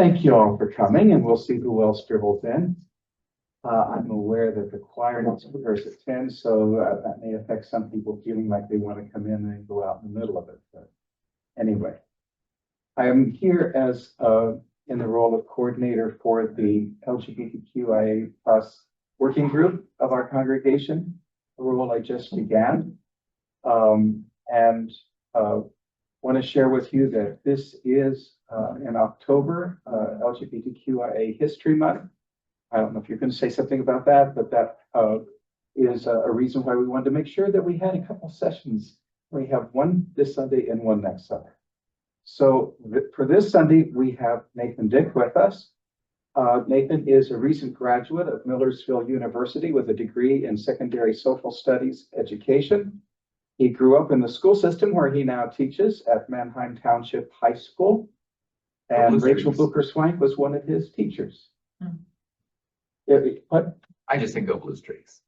Thank you all for coming, and we'll see who else dribbles in. I'm aware that the choir needs speakers at 10, so that may affect some people feeling like they want to come in and go out in the middle of it. But anyway, I am here as in the role of coordinator for the LGBTQIA+ working group of our congregation, a role I just began, and want to share with you that this is in October, LGBTQIA History Month. I don't know if you're going to say something about that, but that is a reason why we wanted to make sure that we had a couple sessions. We have one this Sunday and one next Sunday. So for this Sunday, we have Nathan Dick with us. Nathan is a recent graduate of Millersville University with a degree in secondary social studies education. He grew up in the school system where he now teaches at Manheim Township High School. And Rachel Booker Swank was one of his teachers. What? I just think go Blue Streaks.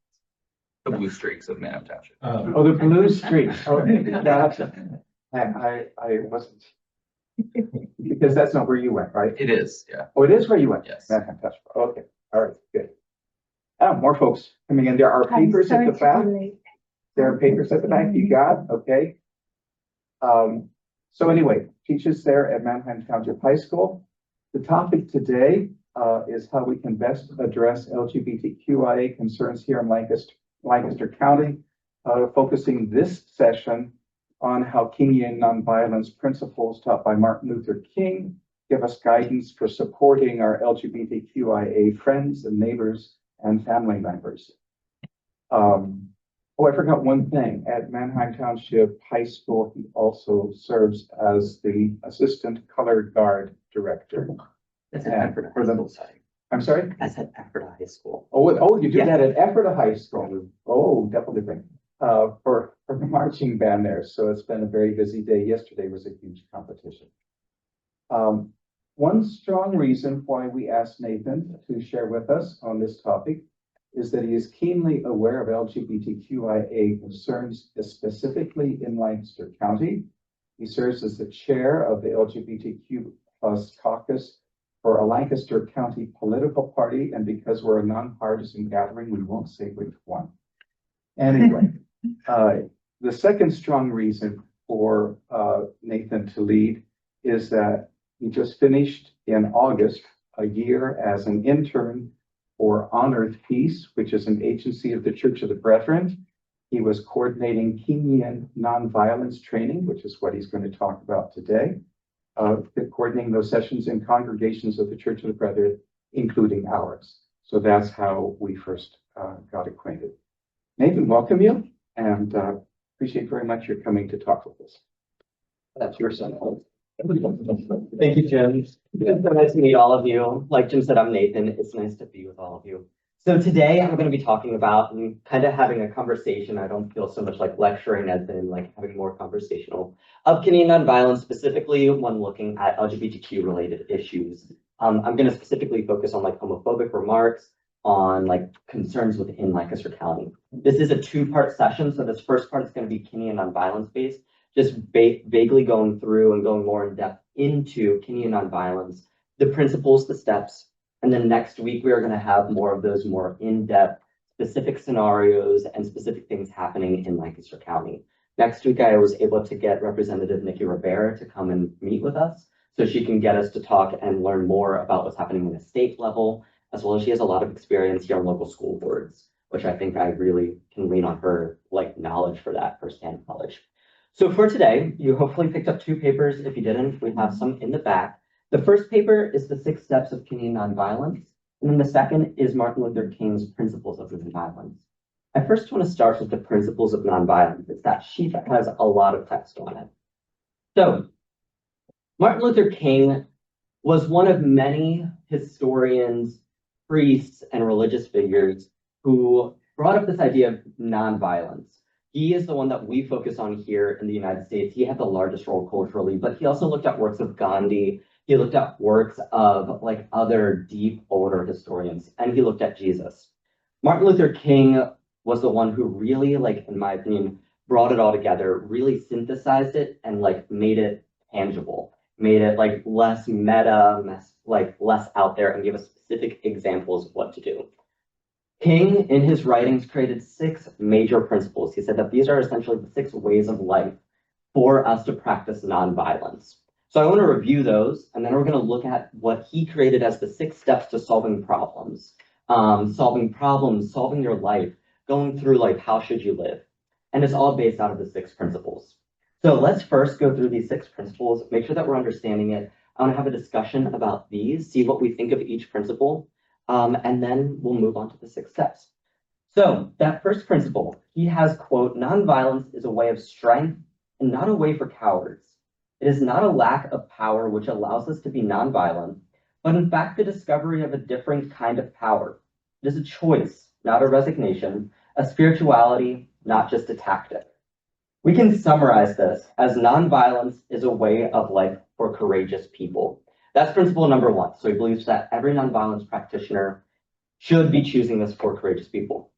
The Blue Streaks of Manheim Township. Oh, the Blue Streaks. Okay, gotcha. I wasn't, because that's not where you went, right? It is, yeah. Oh, it is where you went? Yes. Manheim Township. Okay, all right, good. More folks coming in. There are papers at the back. There are papers at the back you got, okay. So anyway, teaches there at Manheim Township High School. The topic today is how we can best address LGBTQIA concerns here in Lancaster County, focusing this session on how Kingian nonviolence principles taught by Martin Luther King give us guidance for supporting our LGBTQIA friends and neighbors and family members. Oh, I forgot one thing. At Manheim Township High School, he also serves as the Assistant Color Guard Director. That's at Ephrata High School, sorry. I'm sorry? That's at Ephrata High School. Oh, you do that at Ephrata High School. Oh, definitely different. For the marching band there. So it's been a very busy day. Yesterday was a huge competition. One strong reason why we asked Nathan to share with us on this topic is that he is keenly aware of LGBTQIA concerns, specifically in Lancaster County. He serves as the chair of the LGBTQ+ caucus for a Lancaster County political party, and because we're a nonpartisan gathering, we won't say which one. Anyway, the second strong reason for Nathan to lead is that he just finished in August a year as an intern for On Earth Peace, which is an agency of the Church of the Brethren. He was coordinating Kingian nonviolence training, which is what he's going to talk about today, coordinating those sessions in congregations of the Church of the Brethren, including ours. So that's how we first got acquainted. Nathan, welcome you, and appreciate very much your coming to talk with us. That's your son. Thank you, Jim. It's so nice to meet all of you. Like Jim said, I'm Nathan. It's nice to be with all of you. So today I'm going to be talking about and kind of having a conversation. I don't feel so much like lecturing as in like having more conversational of Kingian nonviolence, specifically when looking at LGBTQ related issues. I'm going to specifically focus on like homophobic remarks, on like concerns within Lancaster County. This is a two-part session. So this first part is going to be Kingian nonviolence based, just vaguely going through and going more in depth into Kingian nonviolence, the principles, the steps, and then next week we are going to have more of those more in-depth specific scenarios and specific things happening in Lancaster County. Next week I was able to get Representative Nikki Rivera to come and meet with us so she can get us to talk and learn more about what's happening in the state level, as well as she has a lot of experience here on local school boards, which I think I really can lean on her like knowledge for that, firsthand knowledge. So for today, you hopefully picked up two papers. If you didn't, we have some in the back. The first paper is the 6 Steps of Kingian Nonviolence, and then the second is Martin Luther King's Principles of Nonviolence. I first want to start with the Principles of Nonviolence. It's that sheet that has a lot of text on it. So Martin Luther King was one of many historians, priests, and religious figures who brought up this idea of nonviolence. He is the one that we focus on here in the United States. He had the largest role culturally, but he also looked at works of Gandhi. He looked at works of like other deep older historians, and he looked at Jesus. Martin Luther King was the one who really, like, in my opinion, brought it all together, really synthesized it and like made it tangible, made it like less meta, less out there, and gave us specific examples of what to do. King, in his writings, created 6 major principles. He said that these are essentially the 6 ways of life for us to practice nonviolence. So I want to review those, and then we're going to look at what he created as the 6 steps to solving problems. Solving your life, going through like, how should you live? And it's all based out of the 6 principles. So let's first go through these 6 principles, make sure that we're understanding it. I want to have a discussion about these, see what we think of each principle, and then we'll move on to the 6 steps. So that first principle, he has, quote, "Nonviolence is a way of strength and not a way for cowards. It is not a lack of power which allows us to be nonviolent, but in fact the discovery of a different kind of power. It is a choice, not a resignation, a spirituality, not just a tactic." We can summarize this as nonviolence is a way of life for courageous people. That's principle number 1. So he believes that every nonviolence practitioner should be choosing this for courageous people.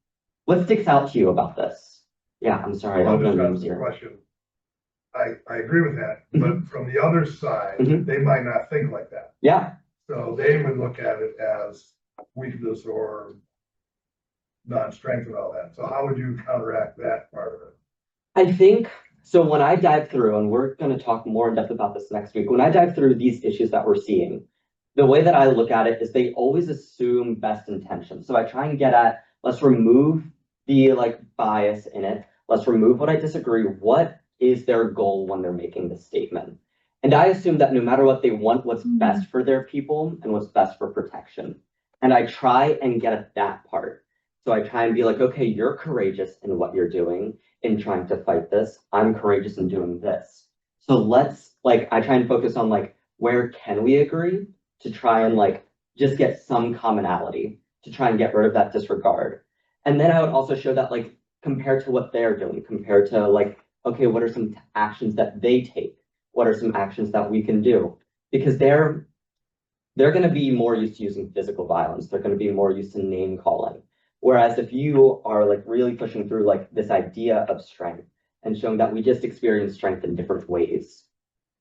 What sticks out to you about this? Yeah, I'm sorry, I I'll don't know just names ask the here. question. I agree with that, but from the other side, Mhm. they might not think like that. Yeah, So they would look at it as weakness or non-strength and all that. So how would you counteract that part of it? I think so. When I dive through, and we're going to talk more in depth about this next week, when I dive through these issues that we're seeing, the way that I look at it is they always assume best intention. So I try and get at, let's remove the like bias in it. Let's remove what I disagree. What is their goal when they're making this statement? And I assume that no matter what they want, what's best for their people and what's best for protection. And I try and get at that part. So I try and be like, okay, you're courageous in what you're doing in trying to fight this. I'm courageous in doing this. So let's like, I try and focus on like, where can we agree to try and like, just get some commonality to try and get rid of that disregard. And then I would also show that like, compared to what they're doing, compared to like, okay, what are some actions that they take? What are some actions that we can do? Because they're going to be more used to using physical violence. They're going to be more used to name calling. Whereas if you are like really pushing through like this idea of strength and showing that we just experience strength in different ways,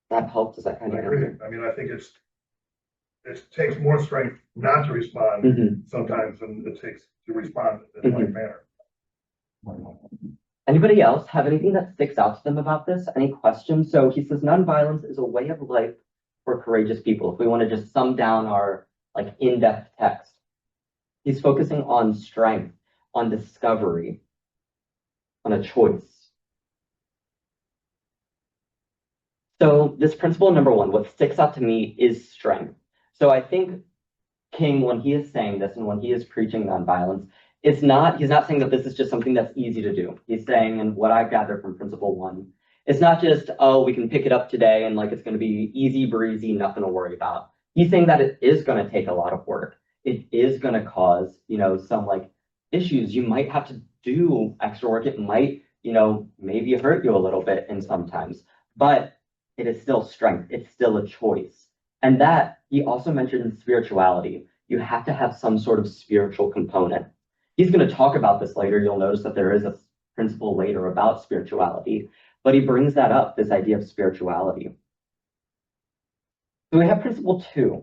that helps. Does that kind I of agree. answer? I mean, I think it takes more strength not to respond Mhm. sometimes than it takes to respond in the right manner. Anybody else have anything that sticks out to them about this? Any questions? So he says nonviolence is a way of life for courageous people. If we want to just sum down our like in-depth text, he's focusing on strength, on discovery, on a choice. So this principle number 1, what sticks out to me is strength. So I think King, when he is saying this and when he is preaching nonviolence, he's not saying that this is just something that's easy to do. He's saying, and what I gathered from principle 1, it's not just, oh, we can pick it up today and like it's going to be easy breezy, nothing to worry about. He's saying that it is going to take a lot of work. It is going to cause, some like issues. You might have to do extra work. It might, maybe hurt you a little bit in sometimes, but it is still strength. It's still a choice. And that he also mentioned in spirituality. You have to have some sort of spiritual component. He's going to talk about this later. You'll notice that there is a principle later about spirituality, but he brings that up, this idea of spirituality. So we have principle 2.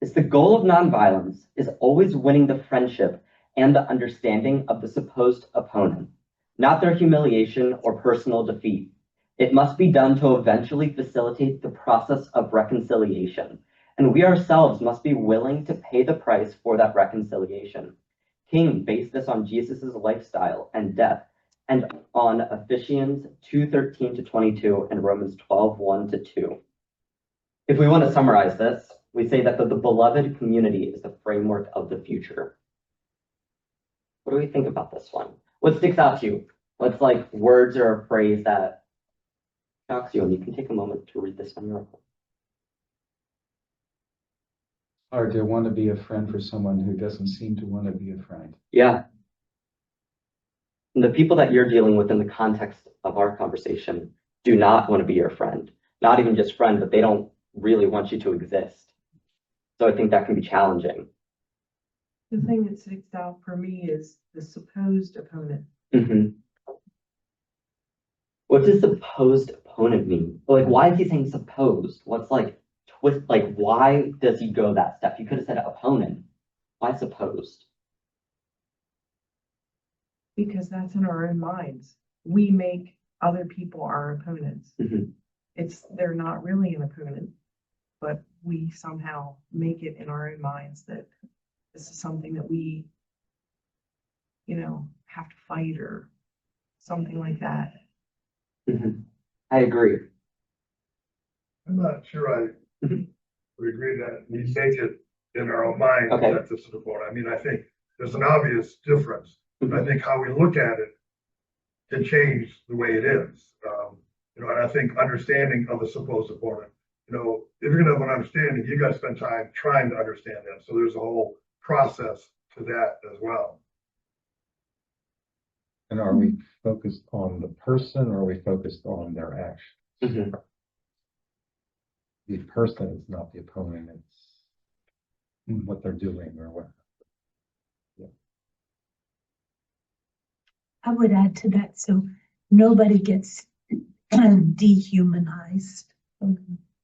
It's the goal of nonviolence is always winning the friendship and the understanding of the supposed opponent, not their humiliation or personal defeat. It must be done to eventually facilitate the process of reconciliation, and we ourselves must be willing to pay the price for that reconciliation. King based this on Jesus' lifestyle and death, and on Ephesians 2:13-22 and Romans 12:1-2. If we want to summarize this, we say that the beloved community is the framework of the future. What do we think about this one? What sticks out to you? What's like words or a phrase that shocks you? And you can take a moment to read this on your own. Hard to want to be a friend for someone who doesn't seem to want to be a friend. Yeah. And the people that you're dealing with in the context of our conversation do not want to be your friend. Not even just friend, but they don't really want you to exist. So I think that can be challenging. The thing that sticks out for me is the supposed opponent. Mm-hmm. What does supposed opponent mean? Like, why is he saying supposed? What's like with like, why does he go that step? You could have said opponent. Why supposed? Because that's in our own minds. We make other people our opponents. Mhm. They're not really an opponent, but we somehow make it in our own minds that this is something that we, have to fight or something like that. I agree. I'm not sure I Mhm. would agree that we make it in our own mind Okay. that this is a vote. I mean, I think there's an obvious difference. Mhm. I think how we look at it can change the way it is. And I think understanding of the supposed opponent, if you're gonna have an understanding, you gotta spend time trying to understand them. So there's a whole process to that as well. And are we focused on the person or are we focused on their action? Mhm. The person is not the opponent, it's what they're doing or what. I would add to that, so nobody gets dehumanized.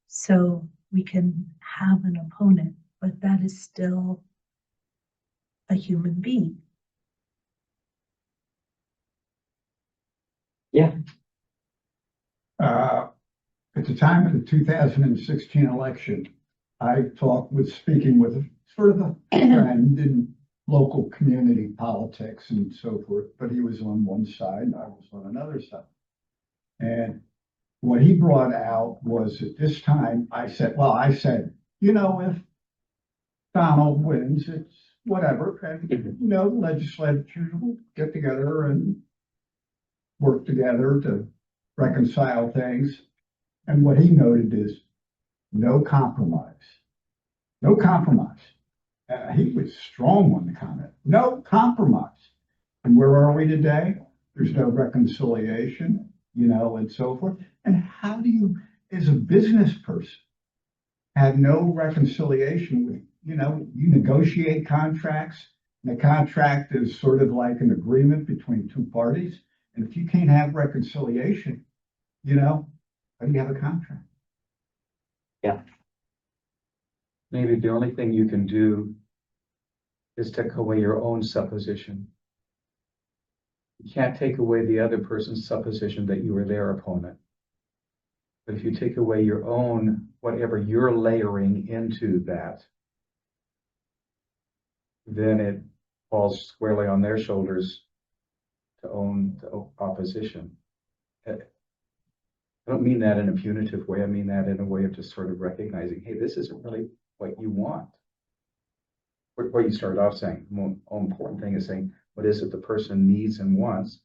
So we can have an opponent, but that is still a human being. At the time of the 2016 election, I speaking with sort of a friend in local community politics and so forth, but he was on one side and I was on another side. And what he brought out was at this time, I said, if Donald wins, it's whatever. And, legislatures will get together and work together to reconcile things. And what he noted is no compromise. No compromise. He was strong on the comment. No compromise. And where are we today? There's no reconciliation, and so forth. And how do you, as a business person, have no reconciliation with, you negotiate contracts, and the contract is sort of like an agreement between two parties. And if you can't have reconciliation, how do you have a contract? Maybe the only thing you can do is take away your own supposition. You can't take away the other person's supposition that you were their opponent. But if you take away your own, whatever you're layering into that, then it falls squarely on their shoulders to own the opposition. I don't mean that in a punitive way. I mean that in a way of just sort of recognizing, hey, this isn't really what you want. What you started off saying, the more important thing is saying, what is it the person needs and wants?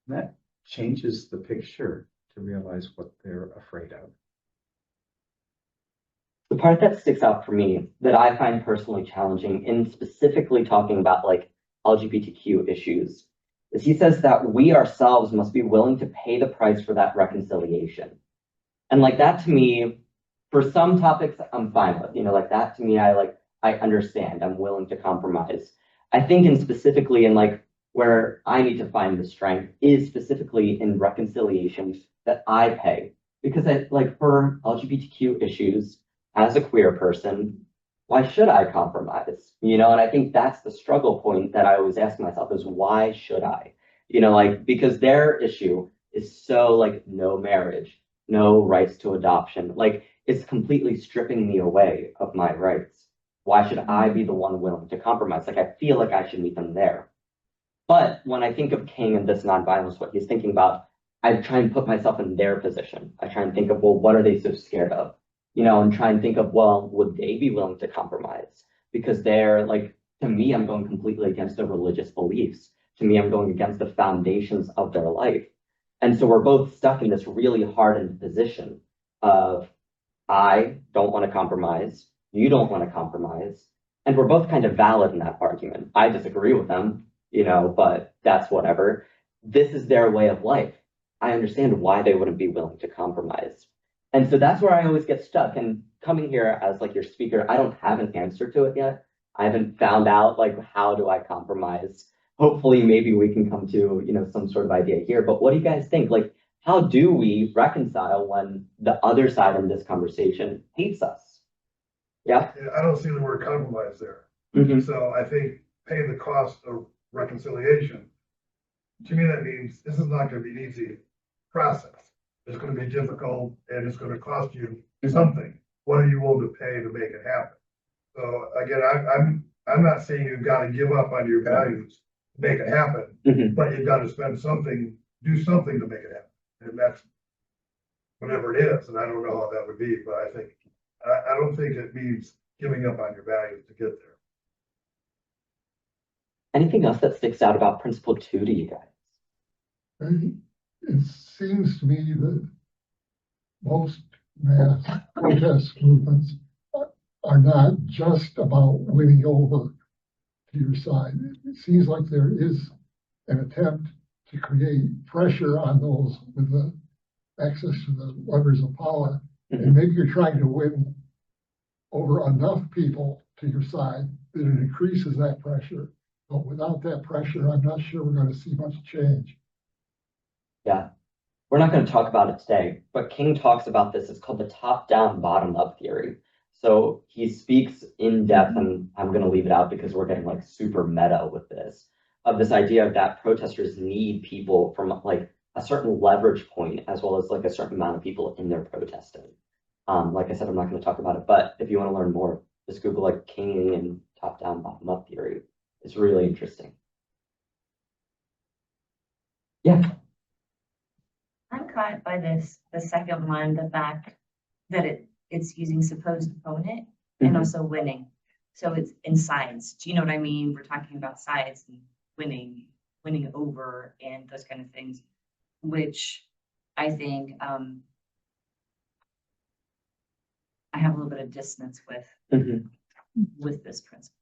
And that changes the picture to realize what they're afraid of. The part that sticks out for me that I find personally challenging in specifically talking about like LGBTQ issues is he says that we ourselves must be willing to pay the price for that reconciliation. And like that to me, for some topics, I'm fine with, like that to me, I understand, I'm willing to compromise. I think in specifically in like where I need to find the strength is specifically in reconciliations that I pay. Because for LGBTQ issues, as a queer person, why should I compromise? And I think that's the struggle point that I always ask myself is why should I? Because their issue is so like no marriage, no rights to adoption. Like it's completely stripping me away of my rights. Why should I be the one willing to compromise? Like I feel like I should meet them there. But when I think of King and this nonviolence, what he's thinking about, I try and put myself in their position. I try and think of, well, what are they so scared of? And try and think of, well, would they be willing to compromise? Because they're like, to me, I'm going completely against their religious beliefs. To me, I'm going against the foundations of their life. And so we're both stuck in this really hardened position of, I don't want to compromise. You don't want to compromise. And we're both kind of valid in that argument. I disagree with them, but that's whatever. This is their way of life. I understand why they wouldn't be willing to compromise. And so that's where I always get stuck. And coming here as like your speaker, I don't have an answer to it yet. I haven't found out like how do I compromise. Hopefully, maybe we can come to some sort of idea here. But what do you guys think? Like, how do we reconcile when the other side in this conversation hates us? Yeah. I don't see the word compromise there. Mhm. So I think paying the cost of reconciliation, to me, that means this is not gonna be an easy process. It's gonna be difficult and it's gonna cost you something. What are you willing to pay to make it happen? So again, I'm not saying you've got to give up on your values to make it happen, Mhm. but you've got to spend something, do something to make it happen. And that's whatever it is, and I don't know how that would be, but I don't think it means giving up on your values to get there. Anything else that sticks out about Principle 2 to you guys? It seems to me that most mass protest movements are not just about winning over to your side. It seems like there is an attempt to create pressure on those with the access to the levers of power. And maybe you're trying to win over enough people to your side that it increases that pressure. But without that pressure, I'm not sure we're going to see much change. Yeah. We're not going to talk about it today, but King talks about this. It's called the top-down, bottom-up theory. So he speaks in depth, and I'm going to leave it out because we're getting like super meta with this, of this idea that protesters need people from like a certain leverage point, as well as like a certain amount of people in their protesting. Like I said, I'm not going to talk about it, but if you want to learn more, just Google like Kingian top-down, bottom-up theory. It's really interesting. Yeah. I'm caught by the second one, the fact that it's using supposed opponent and also winning. So it's in sides. Do you know what I mean? We're talking about sides and winning over and those kind of things, which I think I have a little bit of dissonance with this principle.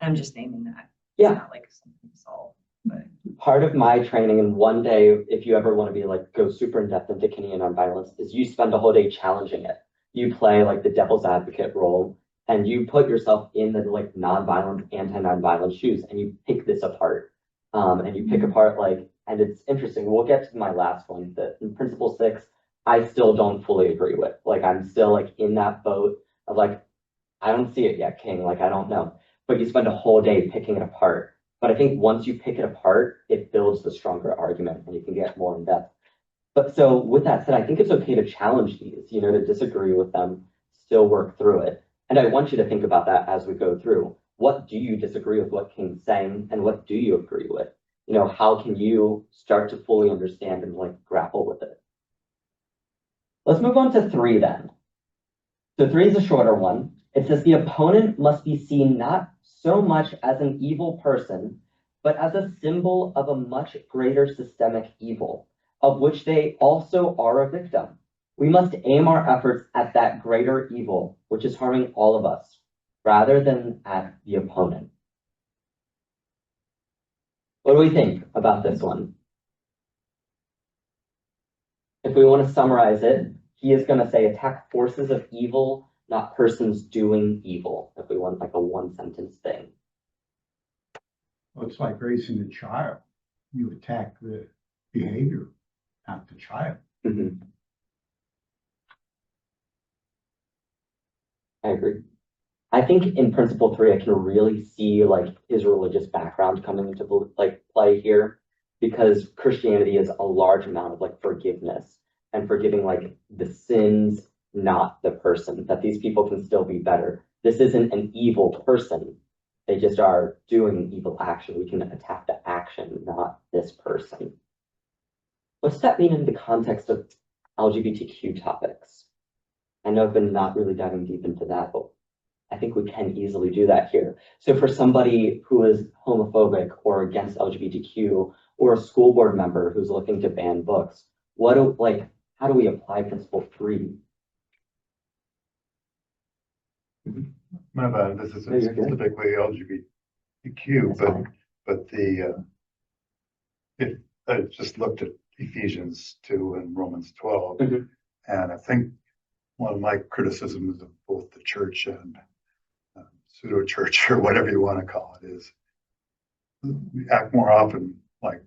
I'm just naming that. Yeah. It's not like something to solve, but Part of my training, and one day, if you ever want to be like, go super in depth into Kingian nonviolence, is you spend a whole day challenging it. You play like the devil's advocate role, and you put yourself in the like nonviolent, anti-nonviolent shoes, and you pick this apart. And you pick apart like, and it's interesting. We'll get to my last one, that in Principle 6, I still don't fully agree with. Like, I'm still like in that boat of like, I don't see it yet, King. Like, I don't know. But you spend a whole day picking it apart. But I think once you pick it apart, it builds the stronger argument and you can get more in depth. But so with that said, I think it's okay to challenge these, you know, to disagree with them, still work through it. And I want you to think about that as we go through. What do you disagree with what King's saying and what do you agree with? You know, how can you start to fully understand and like grapple with it? Let's move on to 3 then. So 3 is a shorter one. It says the opponent must be seen not so much as an evil person, but as a symbol of a much greater systemic evil, of which they also are a victim. We must aim our efforts at that greater evil, which is harming all of us, rather than at the opponent. What do we think about this one? If we want to summarize it, he is going to say attack forces of evil, not persons doing evil, if we want like a 1-sentence thing. Well, it's like raising a child. You attack the behavior, not the child. I agree. I think in Principle 3, I can really see like his religious background coming into like play here, because Christianity is a large amount of like forgiveness and forgiving like the sins, not the person, that these people can still be better. This isn't an evil person. They just are doing an evil action. We can attack the action, not this person. What's that mean in the context of LGBTQ topics? I know I've been not really diving deep into that, but I think we can easily do that here. So for somebody who is homophobic or against LGBTQ, or a school board member who's looking to ban books, how do we apply Principle 3? My bad, this is No, you're good. specifically LGBTQ, but I just looked at Ephesians 2 and Romans 12, and I think one of my criticisms of both the church and pseudo church, or whatever you want to call it, is we act more often like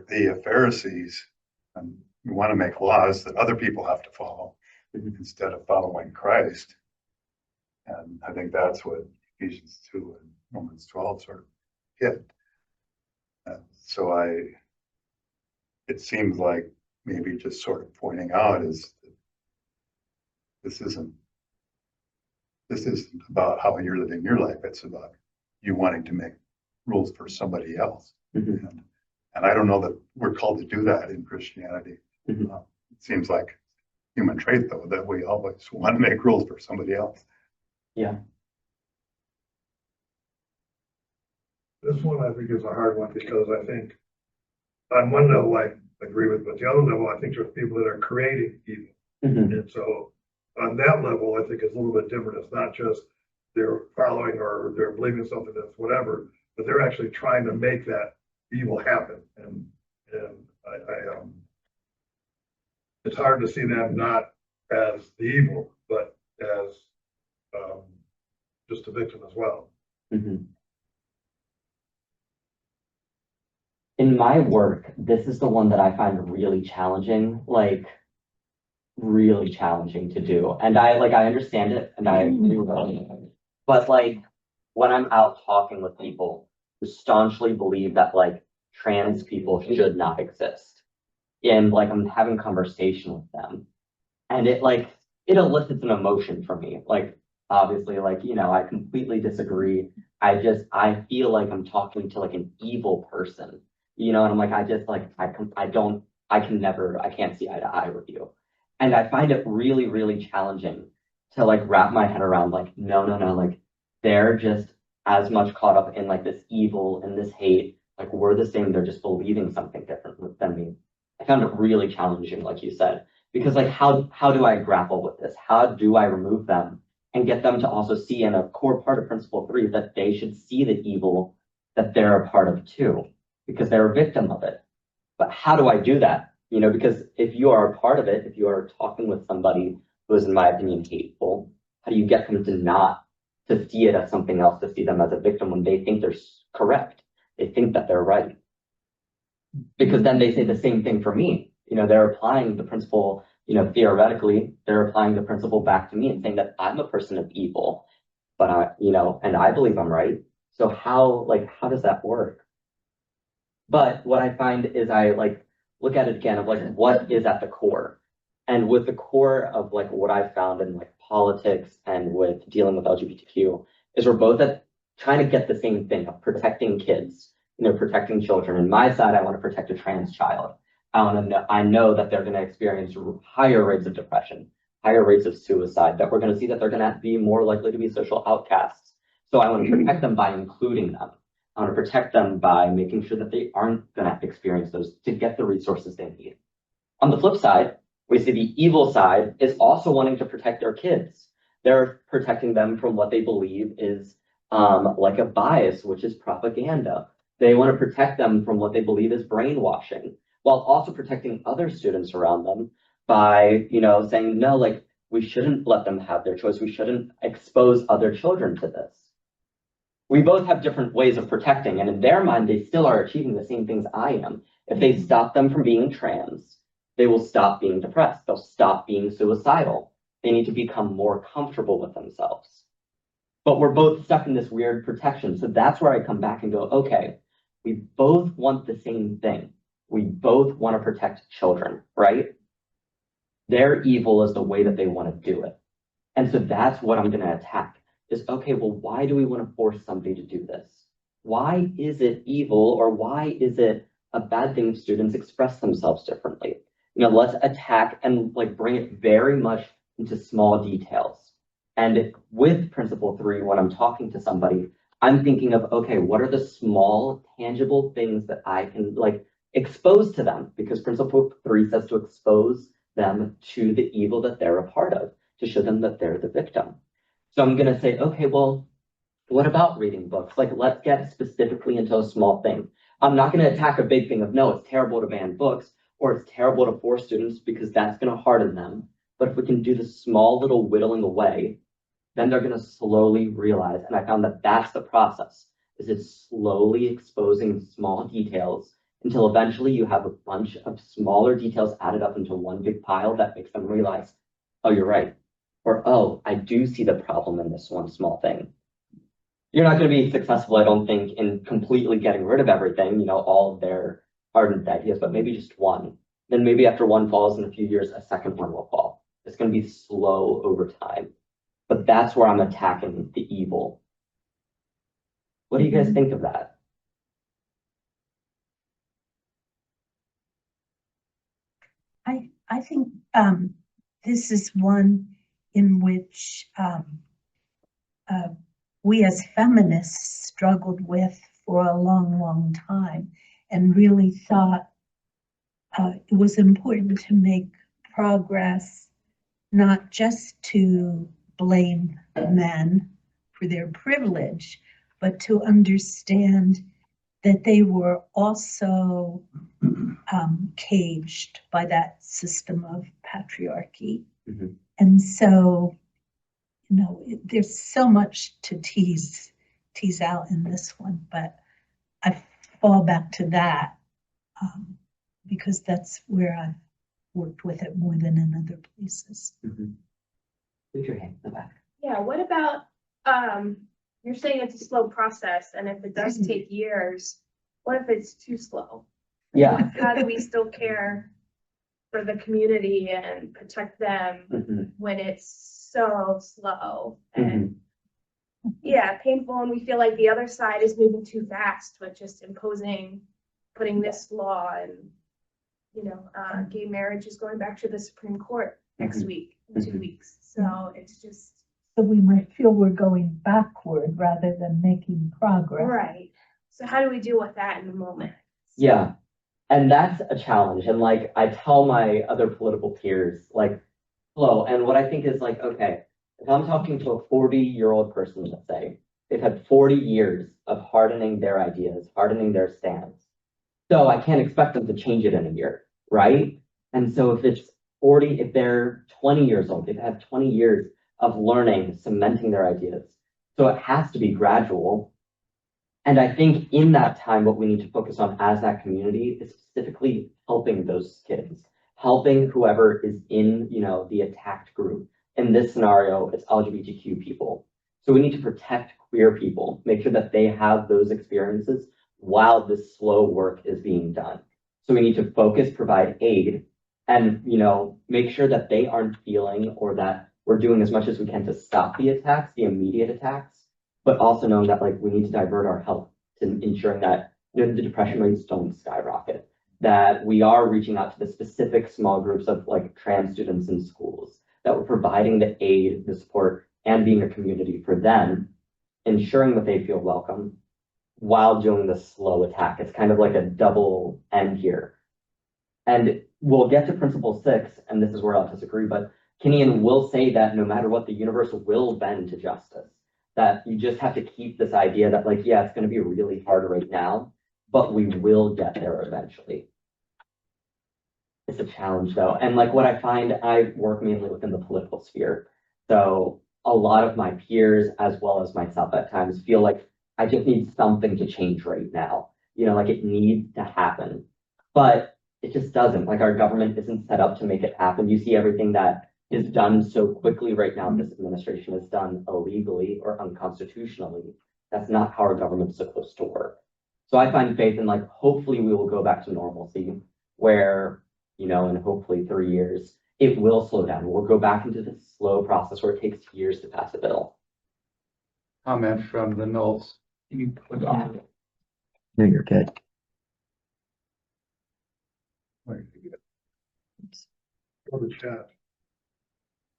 the Pharisees, and we want to make laws that other people have to follow, instead of following Christ. And I think that's what Ephesians 2 and Romans 12 sort of hit. So it seems like maybe just sort of pointing out is that this isn't about how you're living your life. It's about you wanting to make rules for somebody else. And I don't know that we're called to do that in Christianity. It seems like human trait, though, that we always want to make rules for somebody else. Yeah. This one I think is a hard one because I think on one level I agree with, but the other level I think there's people that are creating evil. And so on that level, I think it's a little bit different. It's not just they're following or they're believing something that's whatever, but they're actually trying to make that evil happen. And it's hard to see them not as the evil, but as just a victim as well. In my work, this is the one that I find really challenging, like really challenging to do. And I understand it and I do really, but like when I'm out talking with people who staunchly believe that like trans people should not exist, and like I'm having conversation with them, and it elicits an emotion from me. Like obviously, like, you know, I completely disagree. I feel like I'm talking to like an evil person, you know, and I'm like, I can't see eye to eye with you. And I find it really, really challenging to like wrap my head around like, no, like they're just as much caught up in like this evil and this hate. Like we're the same, they're just believing something different than me. I found it really challenging, like you said, because like how do I grapple with this? How do I remove them and get them to also see, in a core part of Principle 3, that they should see the evil that they're a part of too, because they're a victim of it. But how do I do that? You know, because if you are a part of it, if you are talking with somebody who is, in my opinion, hateful, how do you get them to see it as something else, to see them as a victim when they think they're correct? They think that they're right. Because then they say the same thing for me. You know, they're applying the principle, you know, theoretically, they're applying the principle back to me and saying that I'm a person of evil, but and I believe I'm right. So how does that work? But what I find is I like look at it again of like, what is at the core? And with the core of like what I found in like politics and with dealing with LGBTQ is we're both trying to get the same thing of protecting kids, you know, protecting children. And my side, I want to protect a trans child. I know that they're going to experience higher rates of depression, higher rates of suicide, that we're going to see that they're going to be more likely to be social outcasts. So I want to protect them by including them. I want to protect them by making sure that they aren't going to experience those, to get the resources they need. On the flip side, we see the evil side is also wanting to protect their kids. They're protecting them from what they believe is like a bias, which is propaganda. They want to protect them from what they believe is brainwashing, while also protecting other students around them by, you know, saying, no, like we shouldn't let them have their choice. We shouldn't expose other children to this. We both have different ways of protecting, and in their mind, they still are achieving the same things I am. If they stop them from being trans, they will stop being depressed. They'll stop being suicidal. They need to become more comfortable with themselves. But we're both stuck in this weird protection. So that's where I come back and go, okay, we both want the same thing. We both want to protect children, right? Their evil is the way that they want to do it. And so that's what I'm going to attack. Is, okay, well, why do we want to force somebody to do this? Why is it evil, or why is it a bad thing if students express themselves differently? You know, let's attack and like bring it very much into small details. And with Principle 3, when I'm talking to somebody, I'm thinking of, okay, what are the small, tangible things that I can like expose to them? Because Principle 3 says to expose them to the evil that they're a part of, to show them that they're the victim. So I'm going to say, okay, well, what about reading books? Like, let's get specifically into a small thing. I'm not going to attack a big thing of, no, it's terrible to ban books, or it's terrible to force students, because that's going to harden them. But if we can do the small little whittling away, then they're going to slowly realize. And I found that that's the process, is it's slowly exposing small details until eventually you have a bunch of smaller details added up into one big pile that makes them realize, oh, you're right. Or, oh, I do see the problem in this one small thing. You're not going to be successful, I don't think, in completely getting rid of everything, all of their ardent ideas, but maybe just one. Then maybe after one falls in a few years, a second one will fall. It's going to be slow over time. But that's where I'm attacking the evil. What do you guys think of that? I think this is one in which we as feminists struggled with for a long, long time and really thought it was important to make progress, not just to blame men for their privilege, but to understand that they were also caged by that system of patriarchy. Mhm. And so, there's so much to tease out in this one, but I fall back to that because that's where I've worked with it more than in other places. Put your hand in the back. Yeah, what about, you're saying it's a slow process, and if it does take years, what if it's too slow? Yeah. How do we still care for the community and protect them Mhm. when it's so slow and yeah, painful, and we feel like the other side is moving too fast with just putting this law and, gay marriage is going back to the Supreme Court next week, in 2 weeks. So it's just. So we might feel we're going backward rather than making progress. Right. So how do we deal with that in the moment? Yeah. And that's a challenge. And I tell my other political peers, flow. And what I think is okay, if I'm talking to a 40-year-old person, let's say, they've had 40 years of hardening their ideas, hardening their stance. So I can't expect them to change it in a year, right? And so if they're 20 years old, they've had 20 years of learning, cementing their ideas. So it has to be gradual. And I think in that time, what we need to focus on as that community is specifically helping those kids, helping whoever is in, the attacked group. In this scenario, it's LGBTQ people. So we need to protect queer people, make sure that they have those experiences while this slow work is being done. So we need to focus, provide aid, and, make sure that they aren't feeling or that we're doing as much as we can to stop the attacks, the immediate attacks, but also knowing that we need to divert our help to ensuring that the depression rates don't skyrocket, that we are reaching out to the specific small groups of trans students in schools, that we're providing the aid, the support, and being a community for them, ensuring that they feel welcome while doing the slow attack. It's kind of like a double end here. And we'll get to principle 6, and this is where I'll disagree, but Kingian will say that no matter what, the universe will bend to justice. That you just have to keep this idea that yeah, it's going to be really hard right now, but we will get there eventually. It's a challenge though. And what I find, I work mainly within the political sphere. So a lot of my peers, as well as myself at times, feel like I just need something to change right now. It needs to happen, but it just doesn't. Our government isn't set up to make it happen. You see everything that is done so quickly right now. This administration is done illegally or unconstitutionally. That's not how our government's supposed to work. So I find faith in hopefully we will go back to normalcy where, in hopefully 3 years, it will slow down. We'll go back into this slow process where it takes years to pass a bill. Comment from the Knowles. No, you're good. Go to chat.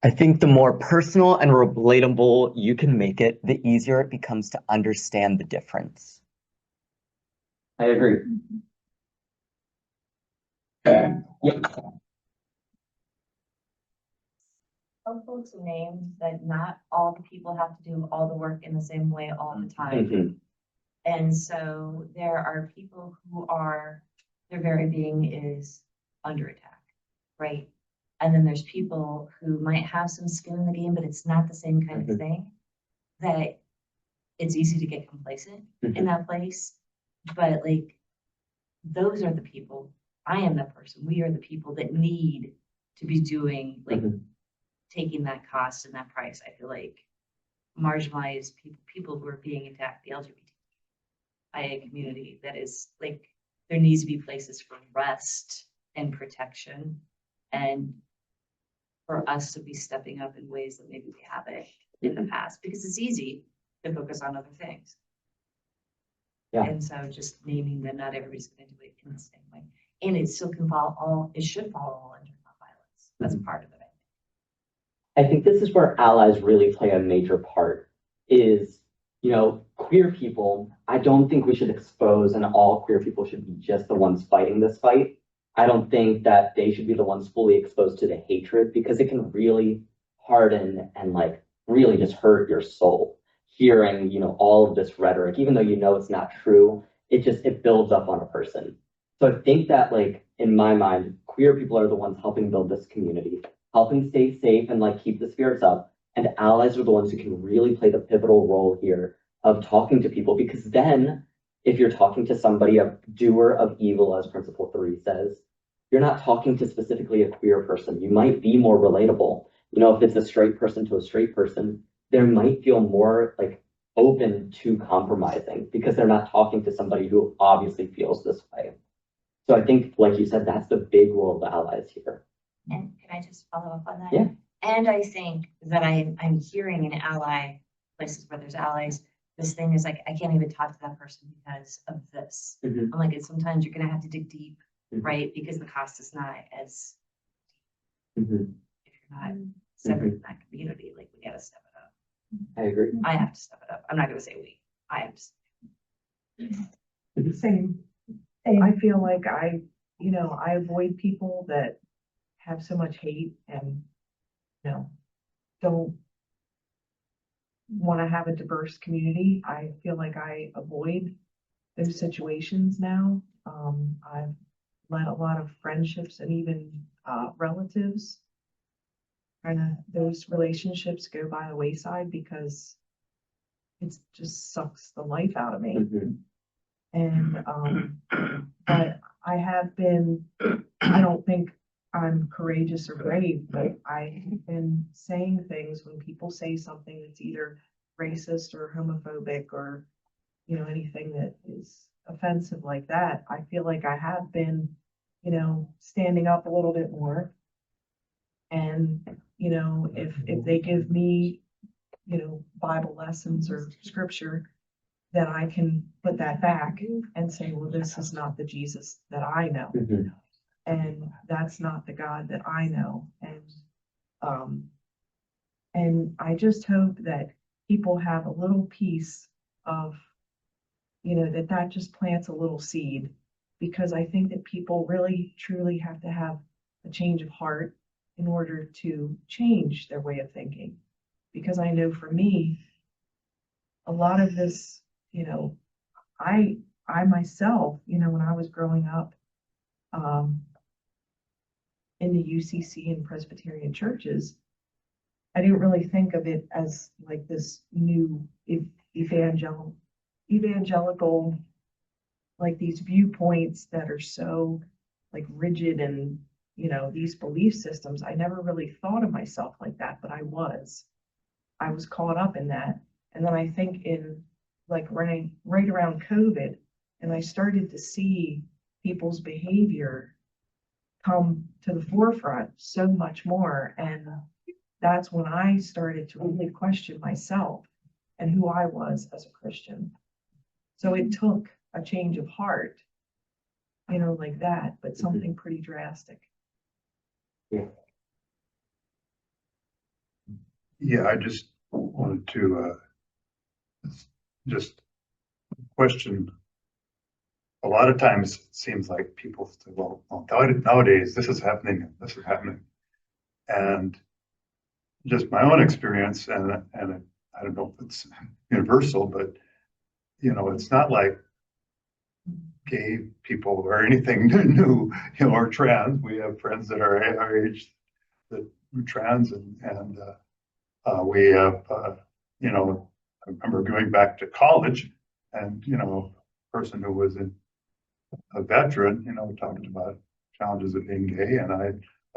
I think the more personal and relatable you can make it, the easier it becomes to understand the difference. I agree. Yeah. Some folks named that not all the people have to do all the work in the same way all the time. And so there are people who their very being is under attack, right? And then there's people who might have some skin in the game, but it's not the same kind of thing, that it's easy to get complacent in that place. But those are the people, I am the person, we are the people that need to be doing taking that cost and that price, I feel like marginalized people who are being attacked, the LGBTQIA community, that is like, there needs to be places for rest and protection, and for us to be stepping up in ways that maybe we haven't in the past, because it's easy to focus on other things. Yeah. And so just naming that not everybody's gonna do it in the same way. And it still can fall it should fall under nonviolence. That's part of it. I think this is where allies really play a major part is, you know, queer people. I don't think we should expose and all queer people should be just the ones fighting this fight. I don't think that they should be the ones fully exposed to the hatred, because it can really harden and like really just hurt your soul hearing, you know, all of this rhetoric, even though you know it's not true. It builds up on a person. So I think that, like, in my mind, queer people are the ones helping build this community, helping stay safe and like keep the spirits up. And allies are the ones who can really play the pivotal role here of talking to people, because then if you're talking to somebody, a doer of evil, as Principle 3 says, you're not talking to specifically a queer person. You might be more relatable. You know, if it's a straight person to a straight person, they might feel more like open to compromising because they're not talking to somebody who obviously feels this way. So I think, like you said, that's the big role of allies here. And can I just follow up on that? Yeah. And I think that I'm hearing in ally places where there's allies, this thing is like, I can't even talk to that person because of this. Mhm. I'm like, it's sometimes you're gonna have to dig deep, Mhm. right? Because the cost is not as, Mhm. if you're not separate in that community, like we gotta step it up. I agree. I have to step it up. I'm not gonna say we, I have to. Same. I feel like I avoid people that have so much hate and, don't want to have a diverse community. I feel like I avoid those situations now. I've let a lot of friendships and even relatives, kind of those relationships go by the wayside because it just sucks the life out of me. Mhm. And, but I have been, I don't think I'm courageous or brave, but I have been saying things when people say something that's either racist or homophobic or, anything that is offensive like that. I feel like I have been, standing up a little bit more. And, if they give me, Bible lessons or scripture, then I can put that back and say, well, this is not the Jesus that I know. Mhm. And that's not the God that I know. And I just hope that people have a little piece of, that just plants a little seed, because I think that people really truly have to have a change of heart in order to change their way of thinking. Because I know for me, a lot of this, I myself, when I was growing up, in the UCC and Presbyterian churches, I didn't really think of it as like this new evangelical, like these viewpoints that are so like rigid and, these belief systems. I never really thought of myself like that, but I was caught up in that. And then I think in like right around COVID, and I started to see people's behavior come to the forefront so much more. And that's when I started to really question myself and who I was as a Christian. So it took a change of heart, like that, but something pretty drastic. Yeah, I just wanted to just question. A lot of times it seems like people say, well, nowadays this is happening and this is happening. And just my own experience, and I don't know if it's universal, but it's not like gay people or anything new, or trans. We have friends that are our age that are trans, and we have, I remember going back to college, and a person who was a veteran, talked about challenges of being gay, and I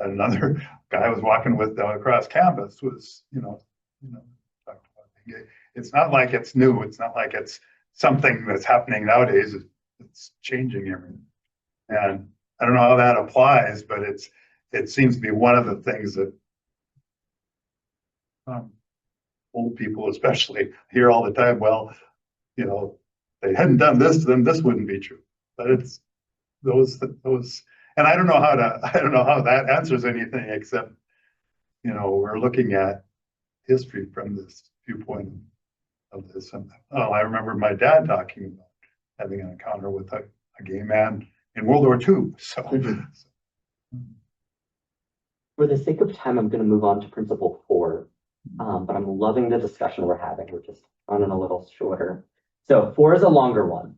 another guy I was walking with across campus was, talked about being gay. It's not like it's new. It's not like it's something that's happening nowadays. It's changing everything. And I don't know how that applies, but it seems to be one of the things that old people especially hear all the time. Well, they hadn't done this, then this wouldn't be true. But it's those, and I don't know how that answers anything except, we're looking at history from this viewpoint of this. And I remember my dad talking about having an encounter with a gay man in World War II. So, For the sake of time, I'm going to move on to principle 4, but I'm loving the discussion we're having. We're just running a little shorter. So 4 is a longer one.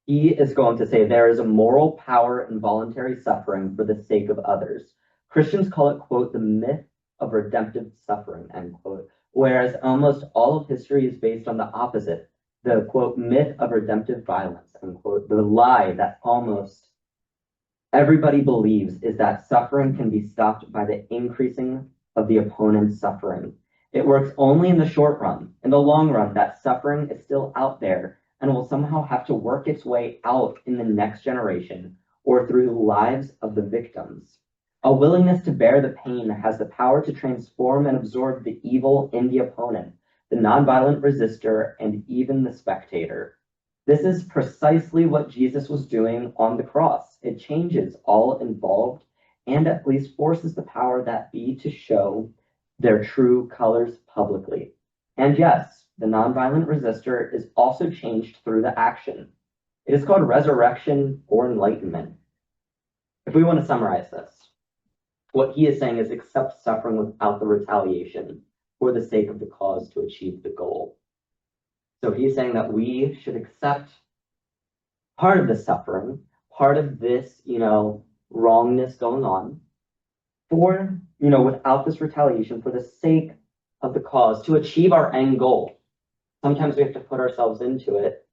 He is going to say there is a moral power in voluntary suffering for the sake of others. Christians call it, quote, the myth of redemptive suffering, end quote, whereas almost all of history is based on the opposite, the, quote, myth of redemptive violence, end quote, the lie that almost everybody believes is that suffering can be stopped by the increasing of the opponent's suffering. It works only in the short run. In the long run, that suffering is still out there and will somehow have to work its way out in the next generation or through the lives of the victims. A willingness to bear the pain has the power to transform and absorb the evil in the opponent, the nonviolent resistor, and even the spectator. This is precisely what Jesus was doing on the cross. It changes all involved and at least forces the power that be to show their true colors publicly. And yes, the nonviolent resistor is also changed through the action. It is called resurrection or enlightenment. If we want to summarize this, what he is saying is accept suffering without the retaliation for the sake of the cause to achieve the goal. So he's saying that we should accept part of the suffering, part of this, wrongness going on for, without this retaliation for the sake of the cause to achieve our end goal. Sometimes we have to put ourselves into it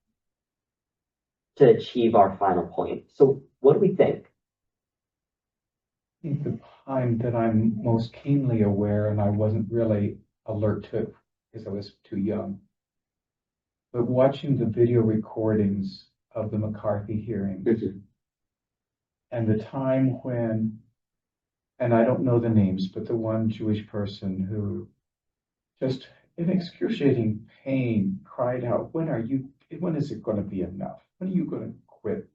to achieve our final point. So what do we think? I think the time that I'm most keenly aware, and I wasn't really alert to because I was too young, but watching the video recordings of the McCarthy hearings and the time when, and I don't know the names, but the one Jewish person who just in excruciating pain cried out, when is it going to be enough? When are you going to quit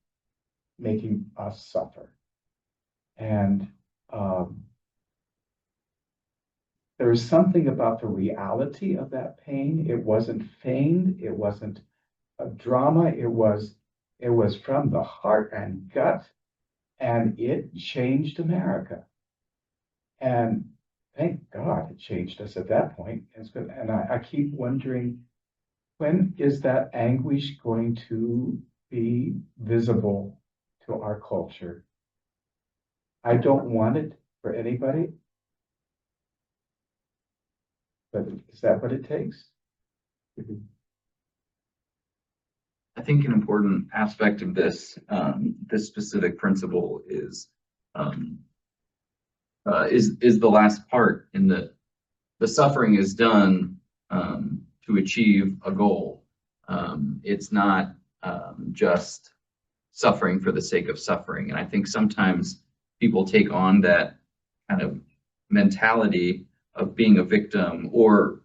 making us suffer? And there was something about the reality of that pain. It wasn't feigned. It wasn't a drama. It was from the heart and gut, and it changed America. And thank God it changed us at that point. And I keep wondering, when is that anguish going to be visible to our culture? I don't want it for anybody. But is that what it takes? I think an important aspect of this specific principle is the last part in that the suffering is done to achieve a goal. It's not just suffering for the sake of suffering. And I think sometimes people take on that kind of mentality of being a victim or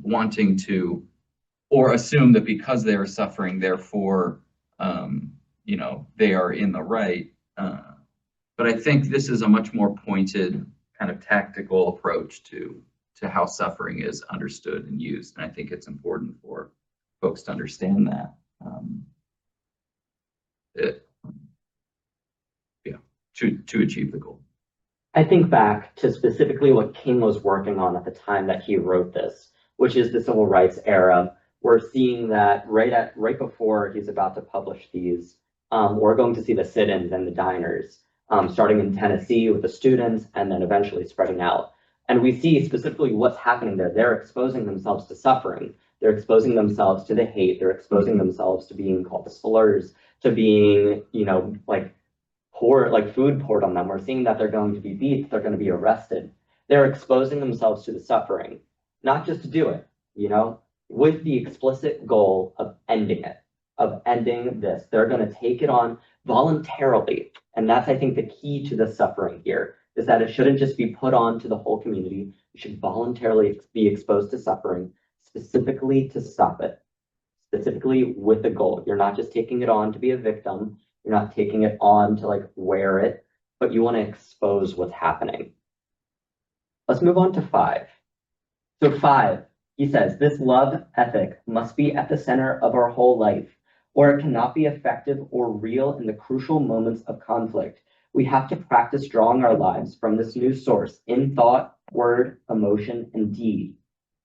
wanting to, or assume that because they are suffering, therefore, they are in the right. But I think this is a much more pointed kind of tactical approach to how suffering is understood and used. And I think it's important for folks to understand that. To achieve the goal. I think back to specifically what King was working on at the time that he wrote this, which is the civil rights era. We're seeing that right before he's about to publish these, we're going to see the sit-ins and the diners, starting in Tennessee with the students and then eventually spreading out. And we see specifically what's happening there. They're exposing themselves to suffering. They're exposing themselves to the hate. They're exposing themselves to being called slurs, to being, food poured on them. We're seeing that they're going to be beat, they're going to be arrested. They're exposing themselves to the suffering, not just to do it, with the explicit goal of ending it, of ending this. They're going to take it on voluntarily. And that's, I think, the key to the suffering here, is that it shouldn't just be put on to the whole community. You should voluntarily be exposed to suffering, specifically to stop it, specifically with a goal. You're not just taking it on to be a victim. You're not taking it on to wear it, but you want to expose what's happening. Let's move on to 5. So 5, he says, this love ethic must be at the center of our whole life, or it cannot be effective or real in the crucial moments of conflict. We have to practice drawing our lives from this new source in thought, word, emotion, and deed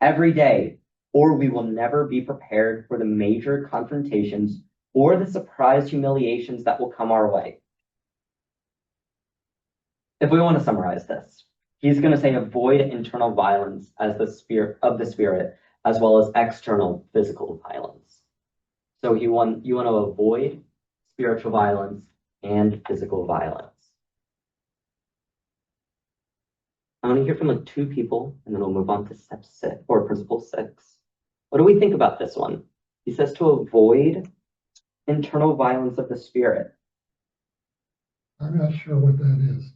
every day, or we will never be prepared for the major confrontations or the surprise humiliations that will come our way. If we want to summarize this, he's going to say avoid internal violence as the spirit of the spirit, as well as external physical violence. So you want to avoid spiritual violence and physical violence. I want to hear from 2 people, and then we'll move on to step 6 or principle 6. What do we think about this one? He says to avoid internal violence of the spirit. I'm not sure what that is.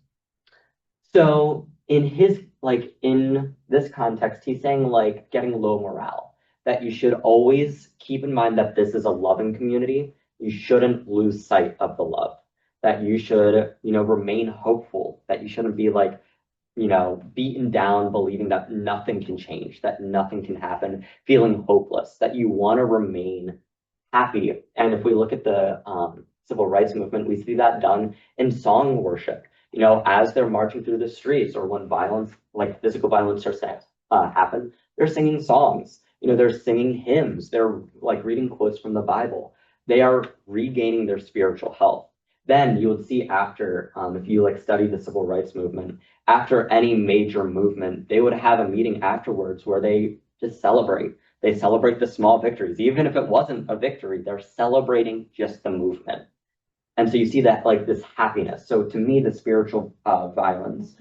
So in this context, he's saying getting low morale, that you should always keep in mind that this is a loving community. You shouldn't lose sight of the love, that you should, remain hopeful, that you shouldn't be beaten down, believing that nothing can change, that nothing can happen, feeling hopeless, that you want to remain happy. And if we look at the civil rights movement, we see that done in song worship. As they're marching through the streets, or when violence, physical violence, starts to happen, they're singing songs. They're singing hymns. They're reading quotes from the Bible. They are regaining their spiritual health. Then you would see after, if you study the civil rights movement, after any major movement, they would have a meeting afterwards where they just celebrate. They celebrate the small victories. Even if it wasn't a victory, they're celebrating just the movement. And so you see that this happiness. So to me, the spiritual violence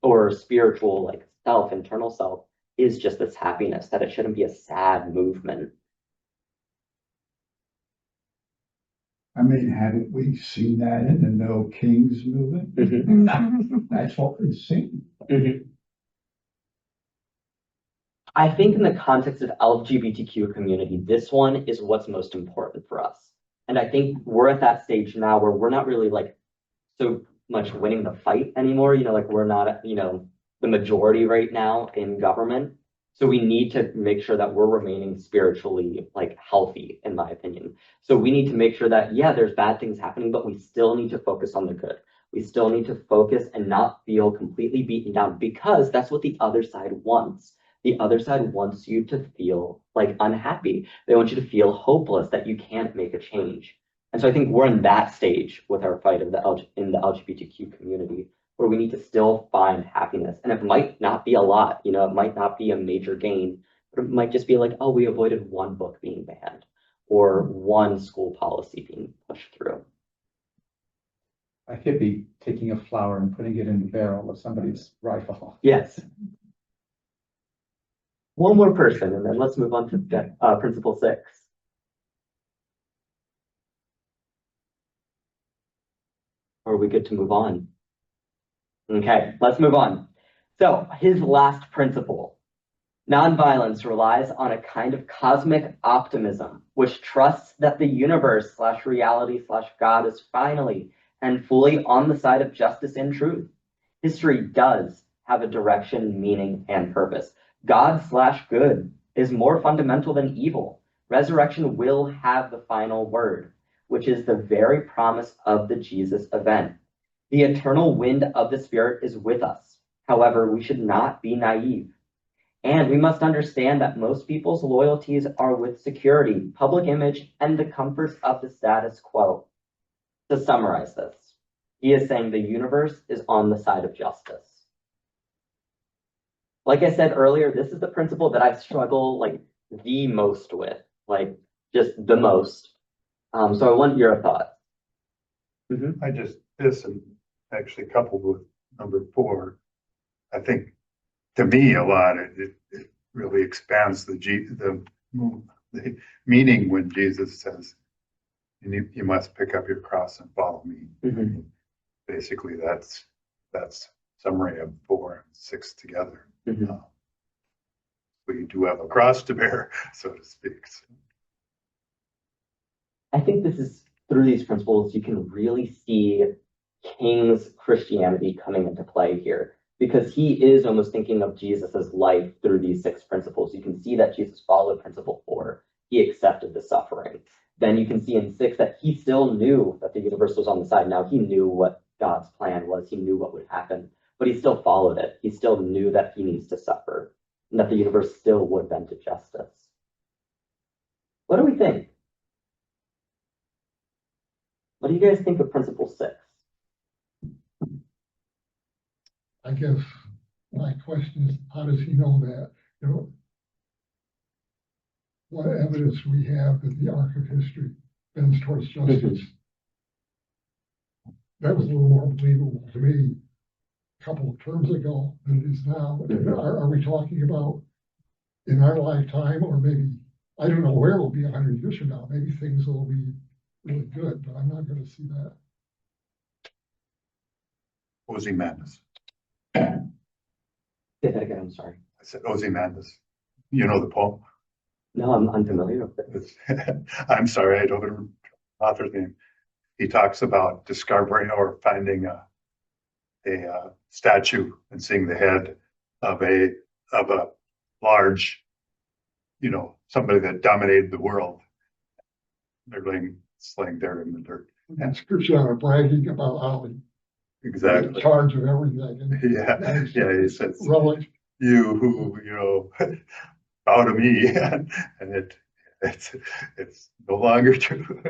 or spiritual internal self is just this happiness, that it shouldn't be a sad movement. I mean, haven't we seen that in the No Kings movement? That's what we've seen. I think in the context of LGBTQ community, this one is what's most important for us. And I think we're at that stage now where we're not really so much winning the fight anymore. We're not, the majority right now in government. So we need to make sure that we're remaining spiritually healthy, in my opinion. So we need to make sure that, yeah, there's bad things happening, but we still need to focus on the good. We still need to focus and not feel completely beaten down, because that's what the other side wants. The other side wants you to feel unhappy. They want you to feel hopeless, that you can't make a change. And so I think we're in that stage with our fight in the LGBTQ community, where we need to still find happiness. And it might not be a lot, it might not be a major gain, but it might just be oh, we avoided one book being banned, or one school policy being pushed through. I could be taking a flower and putting it in the barrel of somebody's rifle. Yes. One more person, and then let's move on to principle 6. Or are we good to move on? Okay, let's move on. So his last principle, nonviolence, relies on a kind of cosmic optimism, which trusts that the universe / reality / God is finally and fully on the side of justice and truth. History does have a direction, meaning, and purpose. God / good is more fundamental than evil. Resurrection will have the final word, which is the very promise of the Jesus event. The eternal wind of the Spirit is with us. However, we should not be naive. And we must understand that most people's loyalties are with security, public image, and the comforts of the status quo. To summarize this, he is saying the universe is on the side of justice. Like I said earlier, this is the principle that I struggle the most with, just the most. So I want your thoughts. I just, this and actually coupled with number 4, I think to me a lot, it really expands the meaning when Jesus says, you must pick up your cross and follow me. Basically, that's summary of 4 and 6 together. We do have a cross to bear, so to speak. So. I think this is through these principles, you can really see King's Christianity coming into play here, because he is almost thinking of Jesus's life through these 6 principles. You can see that Jesus followed principle 4. He accepted the suffering. Then you can see in 6 that he still knew that the universe was on the side. Now he knew what God's plan was. He knew what would happen, but he still followed it. He still knew that he needs to suffer and that the universe still would bend to justice. What do we think? What do you guys think of principle 6? I guess my question is, how does he know that? You know, what evidence we have that the arc of history bends towards justice? That was a little more believable to me a couple of terms ago than it is now. Are we talking about in our lifetime, or maybe, I don't know where it'll be 100 years from now. Maybe things will be really good, but I'm not going to see that. Ozymandias. Say that again, I'm sorry. I said Ozymandias. You know the poem? No, I'm unfamiliar with it. I'm sorry, I don't remember the author's name. He talks about discovering or finding a statue and seeing the head of a large, you know, somebody that dominated the world. They're laying there in the dirt. And Scripture bragging about how Exactly. in charge of everything. Yeah, he says, Relic. you who, you know, bow to me, and it's no longer true.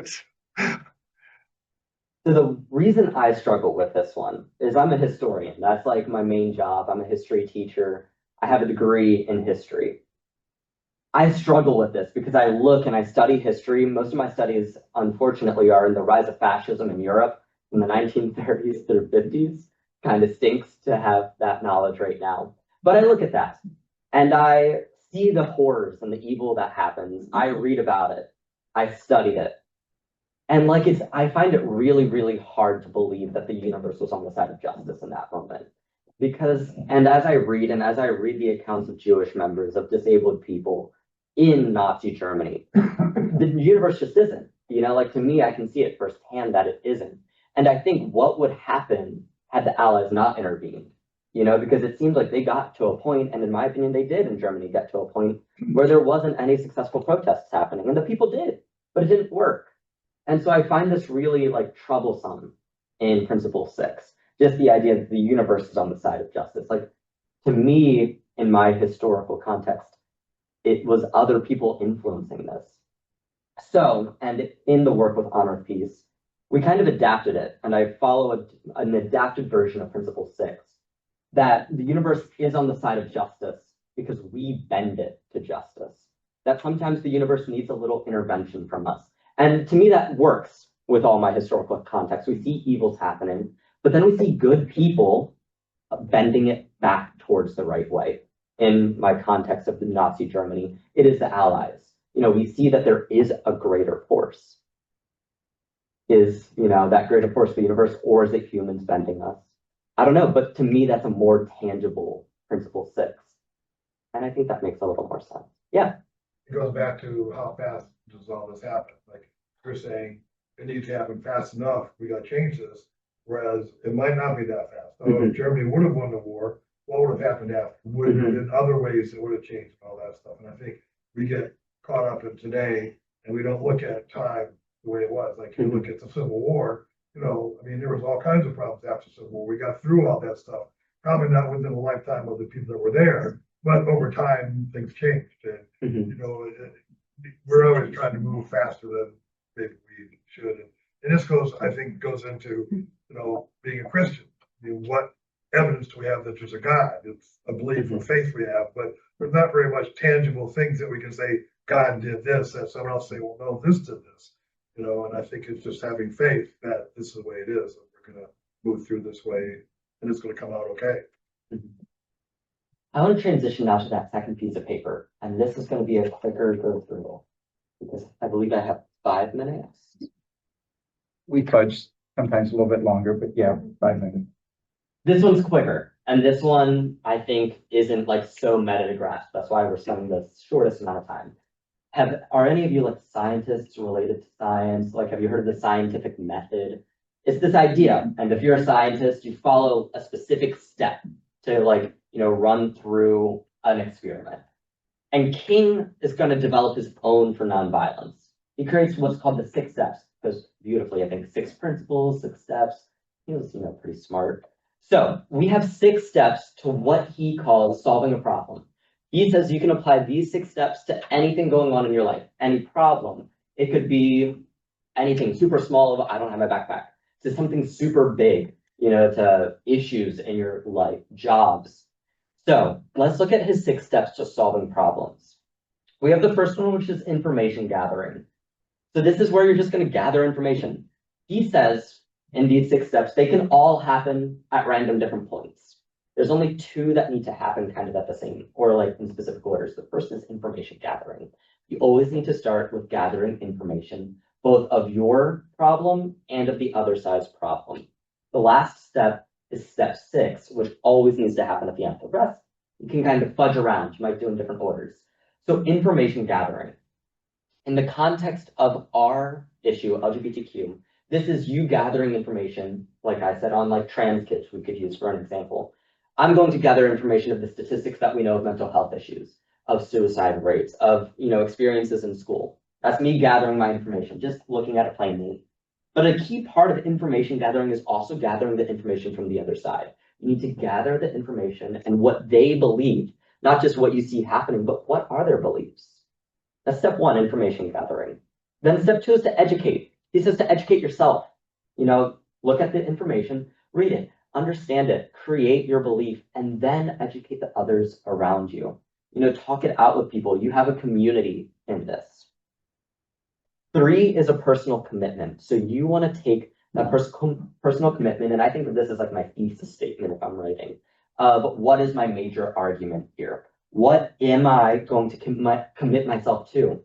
So the reason I struggle with this one is I'm a historian. That's like my main job. I'm a history teacher. I have a degree in history. I struggle with this because I look and I study history. Most of my studies, unfortunately, are in the rise of fascism in Europe in the 1930s through 50s. Kind of stinks to have that knowledge right now. But I look at that and I see the horrors and the evil that happens. I read about it. I study it. And like I find it really, really hard to believe that the universe was on the side of justice in that moment. Because, and as I read the accounts of Jewish members, of disabled people in Nazi Germany, the universe just isn't. You know, like to me, I can see it firsthand that it isn't. And I think what would happen had the Allies not intervened, you know, because it seems like they got to a point, and in my opinion, they did in Germany get to a point where there wasn't any successful protests happening, and the people did, but it didn't work. And so I find this really like troublesome in Principle 6, just the idea that the universe is on the side of justice. Like to me, in my historical context, it was other people influencing this. So, and in the work with Honor of Peace, we kind of adapted it, and I follow an adapted version of Principle 6, that the universe is on the side of justice because we bend it to justice. That sometimes the universe needs a little intervention from us. And to me, that works with all my historical context. We see evils happening, but then we see good people bending it back towards the right way. In my context of the Nazi Germany, it is the Allies. You know, we see that there is a greater force. Is, you know, that greater force the universe, or is it humans bending us? I don't know, but to me, that's a more tangible Principle 6. And I think that makes a little more sense. Yeah. It goes back to how fast does all this happen? Like you're saying, it needs to happen fast enough. We got to change this. Whereas it might not be that fast. So if Germany would have won the war, what would have happened after? Would have been other ways that would have changed all that stuff. And I think we get caught up in today, and we don't look at time the way it was. Like you look at the Civil War, you know, I mean, there was all kinds of problems after the Civil War. We got through all that stuff. Probably not within the lifetime of the people that were there, but over time things changed. And you know, we're always trying to move faster than maybe we should. And this goes, I think, goes into, you know, being a Christian. I mean, what evidence do we have that there's a God? It's a belief or faith we have, but there's not very much tangible things that we can say, God did this, that someone else say, well, no, this did this. you know, and I think it's just having faith that this is the way it is, and we're gonna move through this way, and it's gonna come out okay. I want to transition now to that second piece of paper, and this is going to be a quicker go through because I believe I have 5 minutes. We fudge sometimes a little bit longer, but yeah, 5 minutes. This one's quicker, and this one I think isn't like so meta to grasp. That's why we're spending the shortest amount of time. Are any of you like scientists related to science? Like, have you heard of the scientific method? It's this idea, and if you're a scientist, you follow a specific step to like, run through an experiment. And King is going to develop his own for nonviolence. He creates what's called the 6 steps, because beautifully, I think 6 principles, 6 steps. He was, pretty smart. So we have 6 steps to what he calls solving a problem. He says you can apply these 6 steps to anything going on in your life, any problem. It could be anything super small, I don't have my backpack, to something super big, to issues in your life, jobs. So let's look at his 6 steps to solving problems. We have the first one, which is information gathering. So this is where you're just going to gather information. He says in these 6 steps, they can all happen at random different points. There's only 2 that need to happen kind of at the same, or like in specific orders. The first is information gathering. You always need to start with gathering information, both of your problem and of the other side's problem. The last step is step 6, which always needs to happen at the end. The rest, you can kind of fudge around. You might do in different orders. So information gathering. In the context of our issue, LGBTQ, this is you gathering information, like I said, on like trans kids we could use for an example. I'm going to gather information of the statistics that we know of mental health issues, of suicide rates, of experiences in school. That's me gathering my information, just looking at it plainly. But a key part of information gathering is also gathering the information from the other side. You need to gather the information and what they believe, not just what you see happening, but what are their beliefs. That's step 1, information gathering. Then step 2 is to educate. He says to educate yourself. Look at the information, read it, understand it, create your belief, and then educate the others around you. Talk it out with people. You have a community in this. 3 is a personal commitment. So you want to take that personal commitment, and I think of this as like my thesis statement if I'm writing, of what is my major argument here? What am I going to commit myself to?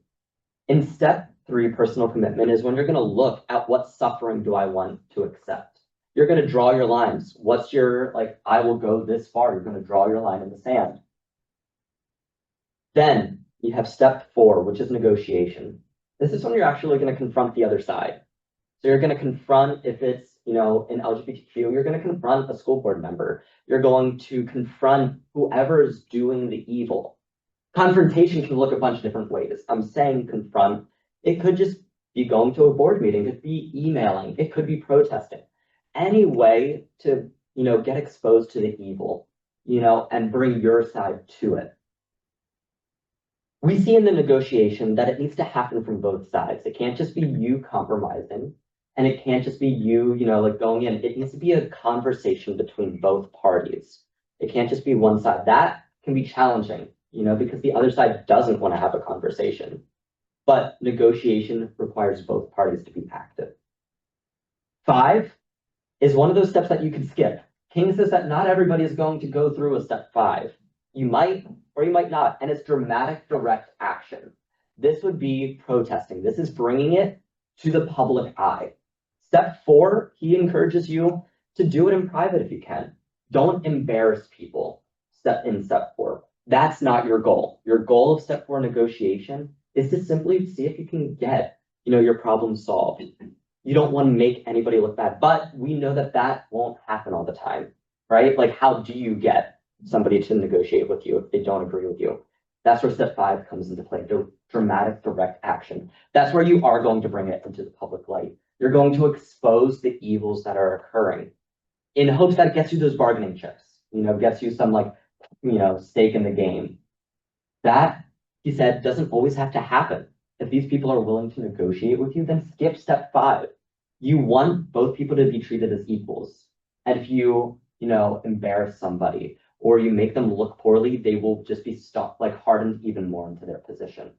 In step 3, personal commitment is when you're going to look at what suffering do I want to accept. You're going to draw your lines. What's your, I will go this far. You're going to draw your line in the sand. Then you have step 4, which is negotiation. This is when you're actually going to confront the other side. So you're going to confront, if it's, in LGBTQ, you're going to confront a school board member. You're going to confront whoever is doing the evil. Confrontation can look a bunch of different ways. I'm saying confront. It could just be going to a board meeting. It could be emailing. It could be protesting. Any way to, get exposed to the evil, and bring your side to it. We see in the negotiation that it needs to happen from both sides. It can't just be you compromising, and it can't just be you, going in. It needs to be a conversation between both parties. It can't just be one side. That can be challenging, because the other side doesn't want to have a conversation. But negotiation requires both parties to be active. 5 is one of those steps that you can skip. King says that not everybody is going to go through a step 5. You might or you might not, and it's dramatic direct action. This would be protesting. This is bringing it to the public eye. Step 4, he encourages you to do it in private if you can. Don't embarrass people. Step 4. That's not your goal. Your goal of step 4 negotiation is to simply see if you can get, your problem solved. You don't want to make anybody look bad, but we know that that won't happen all the time, right? How do you get somebody to negotiate with you if they don't agree with you? That's where step 5 comes into play, the dramatic direct action. That's where you are going to bring it into the public light. You're going to expose the evils that are occurring in hopes that it gets you those bargaining chips, gets you some stake in the game. That, he said, doesn't always have to happen. If these people are willing to negotiate with you, then skip step 5. You want both people to be treated as equals. And if you, embarrass somebody or you make them look poorly, they will just be hardened even more into their position.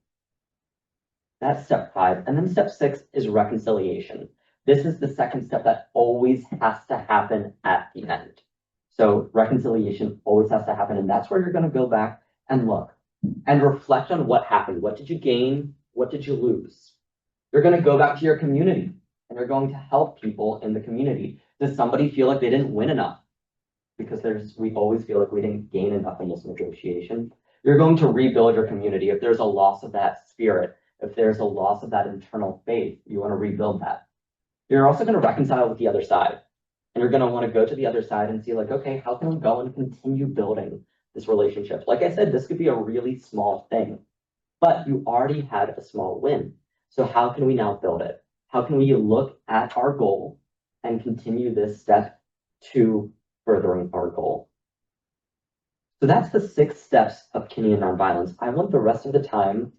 That's step 5. And then step 6 is reconciliation. This is the second step that always has to happen at the end. So reconciliation always has to happen. And that's where you're going to go back and look and reflect on what happened. What did you gain? What did you lose? You're going to go back to your community and you're going to help people in the community. Does somebody feel like they didn't win enough? Because we always feel like we didn't gain enough in this negotiation. You're going to rebuild your community. If there's a loss of that spirit, if there's a loss of that internal faith, you want to rebuild that. You're also going to reconcile with the other side. And you're going to want to go to the other side and see like, okay, how can we go and continue building this relationship? Like I said, this could be a really small thing, but you already had a small win. So how can we now build it? How can we look at our goal and continue this step to furthering our goal? So that's the 6 steps of Kingian nonviolence. I want the rest of the time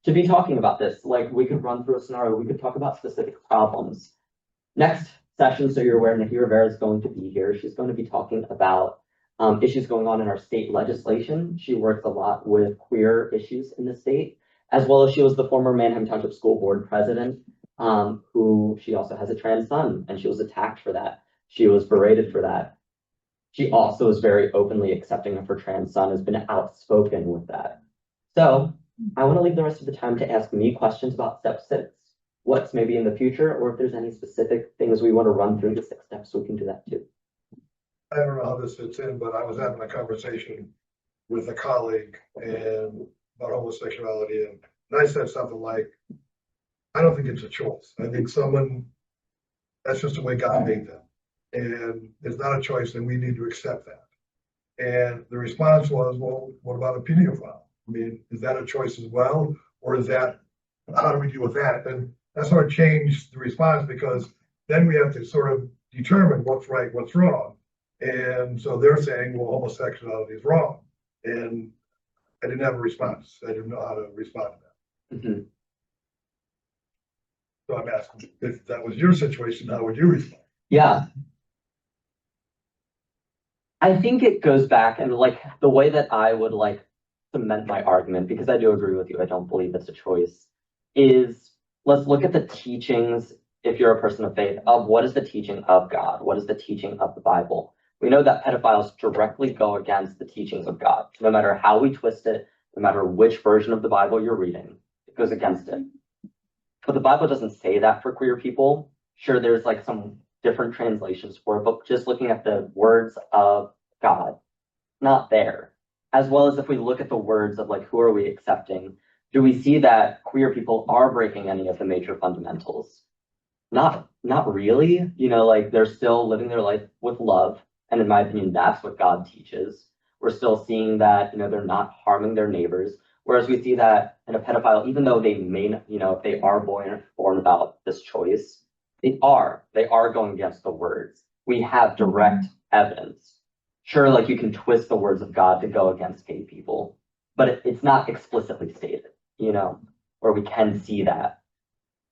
to be talking about this. Like we could run through a scenario, we could talk about specific problems. Next session, so you're aware, Nikki Rivera is going to be here. She's going to be talking about issues going on in our state legislation. She works a lot with queer issues in the state, as well as she was the former Manheim Township School Board president, who she also has a trans son, and she was attacked for that. She was berated for that. She also is very openly accepting of her trans son, has been outspoken with that. So I want to leave the rest of the time to ask me questions about step 6. What's maybe in the future, or if there's any specific things we want to run through the 6 steps, we can do that too. I don't know how this fits in, but I was having a conversation with a colleague and about homosexuality, and I said something like, I don't think it's a choice. I think that's just the way God made them. And it's not a choice, and we need to accept that. And the response was, well, what about a pedophile? I mean, is that a choice as well? Or is that, how do we deal with that? And that sort of changed the response, because then we have to sort of determine what's right, what's wrong. And so they're saying, well, homosexuality is wrong. And I didn't have a response. I didn't know how to respond to that. Mm-hmm. So I'm asking, if that was your situation, how would you respond? Yeah. I think it goes back, and like the way that I would like cement my argument, because I do agree with you, I don't believe it's a choice, is let's look at the teachings, if you're a person of faith, of what is the teaching of God? What is the teaching of the Bible? We know that pedophiles directly go against the teachings of God. No matter how we twist it, no matter which version of the Bible you're reading, it goes against it. But the Bible doesn't say that for queer people. Sure, there's like some different translations for it, but just looking at the words of God, not there. As well as if we look at the words of like, who are we accepting? Do we see that queer people are breaking any of the major fundamentals? Not really. You know, like they're still living their life with love. And in my opinion, that's what God teaches. We're still seeing that, you know, they're not harming their neighbors. Whereas we see that in a pedophile, even though they may, you know, if they are born about this choice, they are going against the words. We have direct evidence. Sure, like you can twist the words of God to go against gay people, but it's not explicitly stated, you know, or we can see that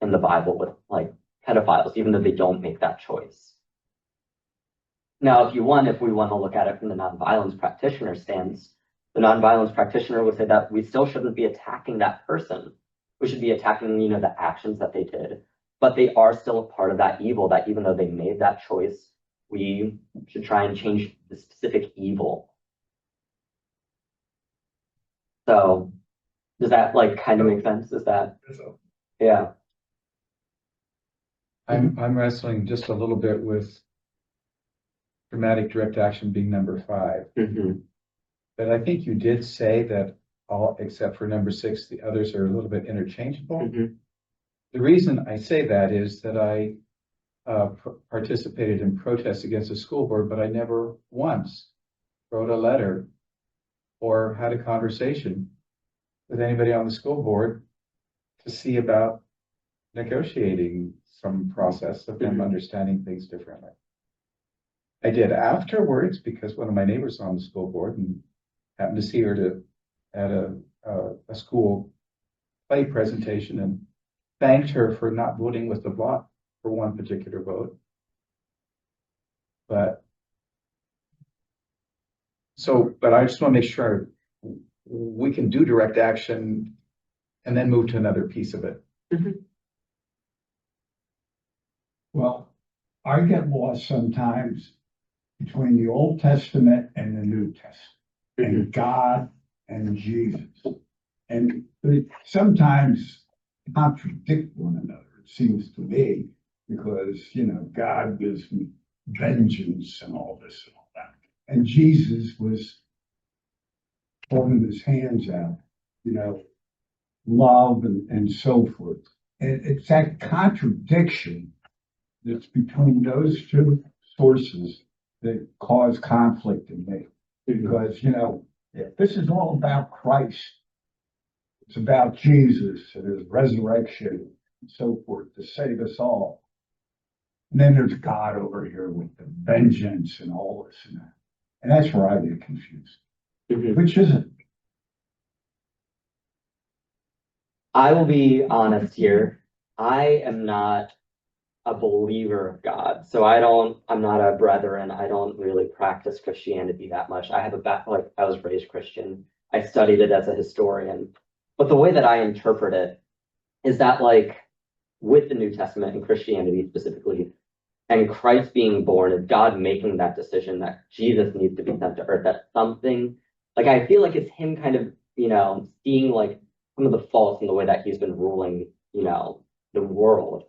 in the Bible with like pedophiles, even though they don't make that choice. Now, if we want to look at it from the nonviolence practitioner stance, the nonviolence practitioner would say that we still shouldn't be attacking that person. We should be attacking, you know, the actions that they did, but they are still a part of that evil, that even though they made that choice, we should try and change the specific evil. So does that like kind of make sense? Is that, yeah. I'm wrestling just a little bit with dramatic direct action being number 5. Mm-hmm. But I think you did say that all except for number 6, the others are a little bit interchangeable. Mm-hmm. The reason I say that is that I participated in protests against the school board, but I never once wrote a letter or had a conversation with anybody on the school board to see about negotiating some process of them understanding things differently. I did afterwards because one of my neighbors on the school board and happened to see her at a school play presentation and thanked her for not voting with the block for one particular vote. But I just want to make sure we can do direct action and then move to another piece of it. Well, I get lost sometimes between the Old Testament and the New Testament, and God and Jesus. And they sometimes contradict one another, it seems to me, because, God gives vengeance and all this and all that. And Jesus was holding his hands out, love and so forth. And it's that contradiction that's between those two sources that cause conflict in me. Because, if this is all about Christ, it's about Jesus and his resurrection and so forth to save us all. And then there's God over here with the vengeance and all this and that. And that's where I get confused. Which is it? I will be honest here. I am not a believer of God. So I'm not a brethren. I don't really practice Christianity that much. I have I was raised Christian. I studied it as a historian. But the way that I interpret it is that with the New Testament and Christianity specifically, and Christ being born, is God making that decision that Jesus needs to be sent to earth, that something, I feel like it's him kind of, seeing some of the faults in the way that he's been ruling, the world.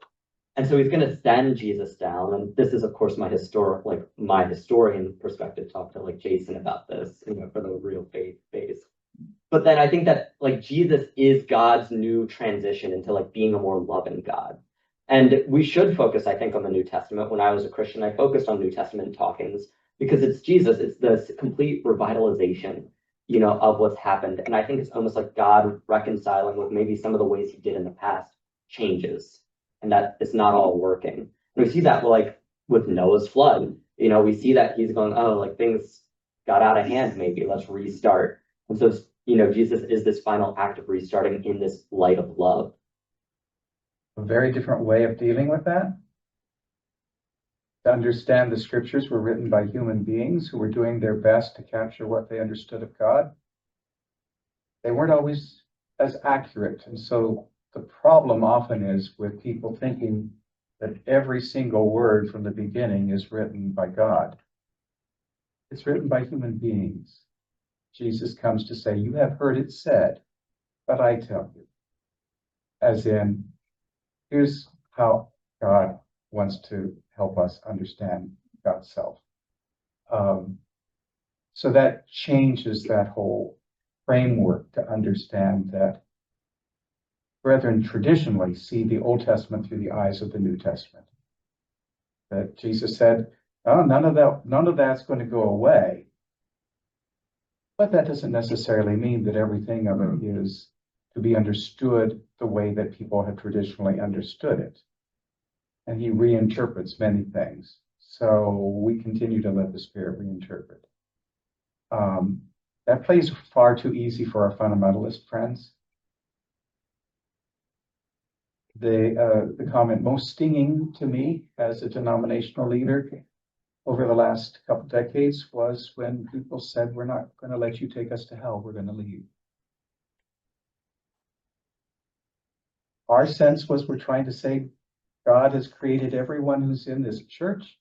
And so he's going to send Jesus down. And this is, of course, my historian perspective, talk to Jason about this, for the real faith base. But then I think that Jesus is God's new transition into being a more loving God. And we should focus, I think, on the New Testament. When I was a Christian, I focused on New Testament talkings because it's Jesus. It's the complete revitalization, of what's happened. And I think it's almost like God reconciling with maybe some of the ways he did in the past changes, and that it's not all working. And we see that with Noah's flood. We see that he's going, oh, things got out of hand, maybe let's restart. And so, Jesus is this final act of restarting in this light of love. A very different way of dealing with that. To understand the scriptures were written by human beings who were doing their best to capture what they understood of God. They weren't always as accurate. And so the problem often is with people thinking that every single word from the beginning is written by God. It's written by human beings. Jesus comes to say, you have heard it said, but I tell you. As in, here's how God wants to help us understand God's self. So that changes that whole framework to understand that brethren traditionally see the Old Testament through the eyes of the New Testament. That Jesus said, oh, none of that's going to go away. But that doesn't necessarily mean that everything of it is to be understood the way that people have traditionally understood it. And he reinterprets many things. So we continue to let the Spirit reinterpret. That plays far too easy for our fundamentalist friends. The comment most stinging to me as a denominational leader over the last couple of decades was when people said, we're not going to let you take us to hell, we're going to leave. Our sense was we're trying to say God has created everyone who's in this church,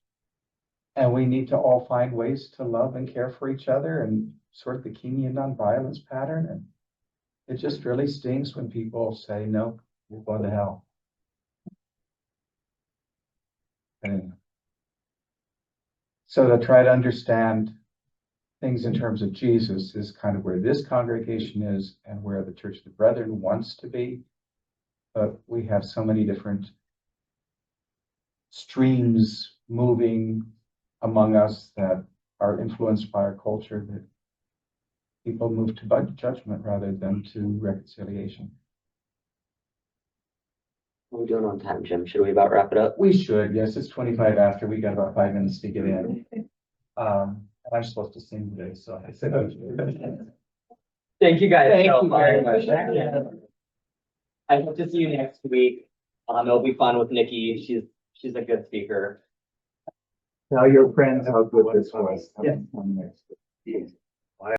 and we need to all find ways to love and care for each other and sort of the Kingian nonviolence pattern. And it just really stings when people say, no, we're going to hell. And so to try to understand things in terms of Jesus is kind of where this congregation is and where the Church of the Brethren wants to be. But we have so many different streams moving among us that are influenced by our culture that people move to judgment rather than to reconciliation. What are we doing on time, Jim? Should we about wrap it up? We should, yes, it's 25 after. We got about 5 minutes to get in. I'm supposed to sing today, so I said, Thank you guys. Thank so you very much. much. I hope to see you next week. It'll be fun with Nikki. She's a good speaker. Tell your friends how good this was. Yeah. Come next week.